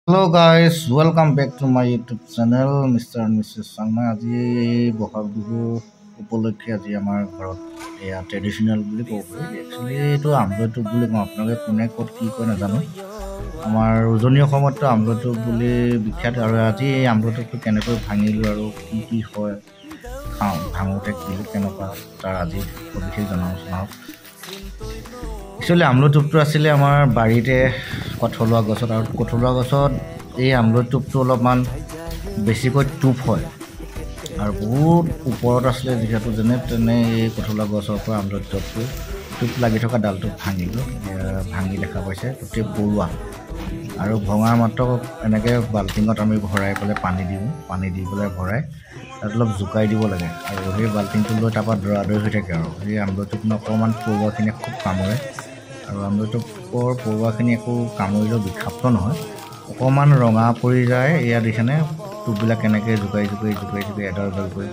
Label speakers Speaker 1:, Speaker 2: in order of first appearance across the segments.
Speaker 1: Hello guys, welcome back to my YouTube channel Mr. and Mrs. Sangma. আজি বহাগ বিহু উপলক্ষে আজি আমাৰ ঘৰত এয়া ট্ৰেডিশনেল বুলি ক'ব পাৰি। একচুৱেলি এইটো আমলটোপ বুলি কওঁ, আপোনালোকে কোনে ক'ত কি কয় নাজানো। আমাৰ উজনি অসমততো আমলটোপ বুলি বিখ্যাত, আৰু আজি এই আমলটোপটো কেনেকৈ ভাঙিলোঁ আৰু কি হয় খাওঁ ভাঙোতে কি কেনেকুৱা তাৰ আজি সবিশেষ জনাওঁ। একচুৱেলি আমলটোপটো আছিলে আমাৰ বাৰীতে কঠলোৱা গছত, আৰু কঠলোৱা গছত এই আমলটোপটো অলপমান বেছিকৈ টোপ হয় আৰু বহুত ওপৰত আছিলে, যিহেতু যেনে তেনে এই কঠলোৱা গছৰ পৰা আমলটোপটো টোপ লাগি থকা ডালটো ভাঙিলোঁ। ভাঙি দেখা পাইছে গোটেই পৰুৱা, আৰু ভঙা মাত্ৰ এনেকৈ বাল্টিঙত আমি ভৰাই পেলাই পানী দি পেলাই ভৰাই তাত অলপ জোকাই দিব লাগে, আৰু সেই বাল্টিংটো লৈ তাৰপৰা দৌৰা-দৌৰি হৈ থাকে। আৰু সেই আমলটোপটো অকণমান পৰুৱাখিনিয়ে খুব কামুৰে, আৰু আমলটোপৰ পৰুৱাখিনি একো কামুৰিলেও বিষাক্ত নহয়, অকণমান ৰঙা পৰি যায়। এয়া দেখিছেনে টোপবিলাক কেনেকৈ জোকাই এডাল এডালকৈ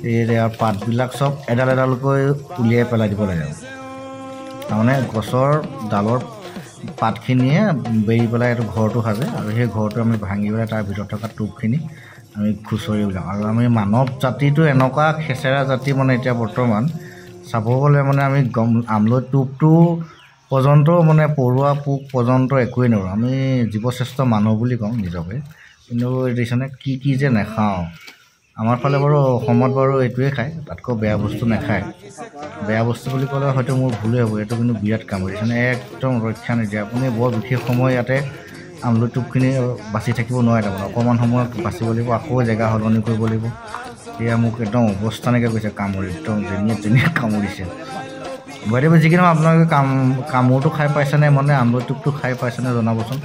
Speaker 1: এই পাতবিলাক চব এডাল এডালকৈ উলিয়াই পেলাই দিব লাগে। তাৰমানে গছৰ ডালৰ পাতখিনিয়ে বেৰি পেলাই এইটো ঘৰটো সাজে, আৰু সেই ঘৰটো আমি ভাঙি পেলাই তাৰ ভিতৰত থকা টোপখিনি আমি খুচৰি উলিয়াওঁ। আৰু আমি মানৱ জাতিটো এনেকুৱা খেচেৰা জাতি, মানে এতিয়া বৰ্তমান চাব গ'লে মানে আমি আমলটোপটো পৰ্যন্ত মানে পৰুৱা পোক পৰ্যন্ত একোৱেই নোৱাৰোঁ। আমি জীৱশ্ৰেষ্ঠ মানুহ বুলি কওঁ নিজকে, কিন্তু দেখিছেনে কি যে নাখাওঁ। আমাৰ ফালে বাৰু অসমত বাৰু এইটোৱে খায়, তাতকৈ বেয়া বস্তু নাখায়। বেয়া বস্তু বুলি ক'লে হয়তো মোৰ ভুলেই হ'ব, এইটো কিন্তু বিৰাট কামুৰিছেনে, একদম ৰক্ষা নিদিয়ে। আপুনি বৰ বিশেষ সময় ইয়াতে আমলটোপখিনি বাচি থাকিব নোৱাৰে, তাৰমানে অকণমান সময় বাচিব লাগিব, আকৌ জেগা সলনি কৰিব লাগিব। এয়া মোক একদম অৱস্থা নাইকিয়া কৰিছে কামুৰি, একদম যেনিয়ে কামুৰিছে। বাইদেউ যিখিনি আপোনালোকে কামোৰটো খাই পাইছেনে, মানে আমলটোপটো খাই পাইছেনে জনাবচোন,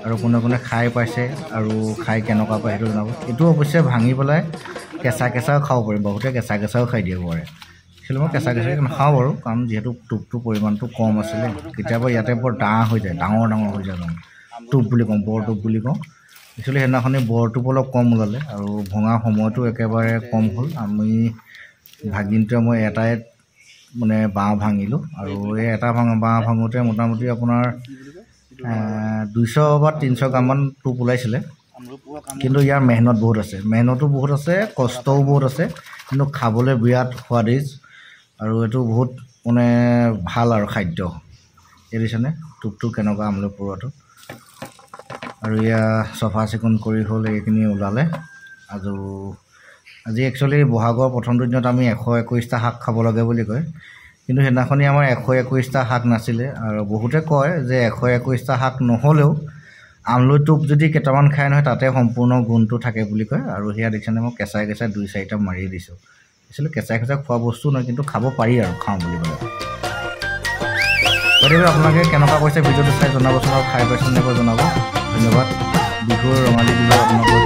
Speaker 1: আৰু কোনে খাই পাইছে আৰু খাই কেনেকুৱা পায় সেইটো জনাব। এইটো অৱশ্যে ভাঙি পেলাই কেঁচাও খাব পাৰিম, বহুতে কেঁচাও খাই দিয়ে পাৰে। একচুৱেলি মই কেঁচাই নাখাওঁ বাৰু, কাৰণ যিহেতু টোপটোৰ পৰিমাণটো কম আছিলে। কেতিয়াবা ইয়াতে বৰ ডাঙৰ হৈ যায়, ডাঙৰ হৈ যায়, টোপ বুলি কওঁ, বৰ টোপ বুলি কওঁ। একচুৱেলি সেইদিনাখনি বৰ টোপ অলপ কম ওলালে, আৰু ভঙা সময়টো একেবাৰে কম হ'ল। আমি ভাগিনটোৱে মই এটাই মানে বাঁহ ভাঙিলোঁ, আৰু এই এটা বাঁহ ভাঙোতে মোটামুটি আপোনাৰ 200 বা 300 গ্ৰামমান টোপ ওলাইছিলে। কিন্তু ইয়াৰ মেহনতো বহুত আছে, কষ্টও বহুত আছে, কিন্তু খাবলৈ বিৰাট সোৱাদিজ, আৰু এইটো বহুত মানে ভাল আৰু খাদ্য। দেখিছেনে টোপটো কেনেকুৱা আমলৈ পৰুৱাটো, আৰু এয়া চফা চিকুণ কৰি হ'ল, এইখিনি ওলালে। আজি একচুৱেলি বহাগৰ প্ৰথম দিনত আমি 121টা শাক খাব লাগে বুলি কয়, কিন্তু সেইদিনাখনি আমাৰ 121টা শাক নাছিলে। আৰু বহুতে কয় যে 121টা শাক নহ'লেও আমলটোপ যদি কেইটামান খাই নহয় তাতে সম্পূৰ্ণ গুণটো থাকে বুলি কয়। আৰু সেয়া দেখিছেনে মই কেঁচাই 2-4টা মাৰি দিছোঁ। একচুৱেলি কেঁচাই খোৱা বস্তু নহয়, কিন্তু খাব পাৰি আৰু খাওঁ বুলি ক'লে। গতিকে আপোনালোকে কেনেকুৱা কৈছে ভিডিঅ'টো চাই জনাবচোন, আৰু খাই পাইছে এনেকৈ জনাব। ধন্যবাদ। বিহুৰ ৰঙালী বিহু আপোনালোকৰ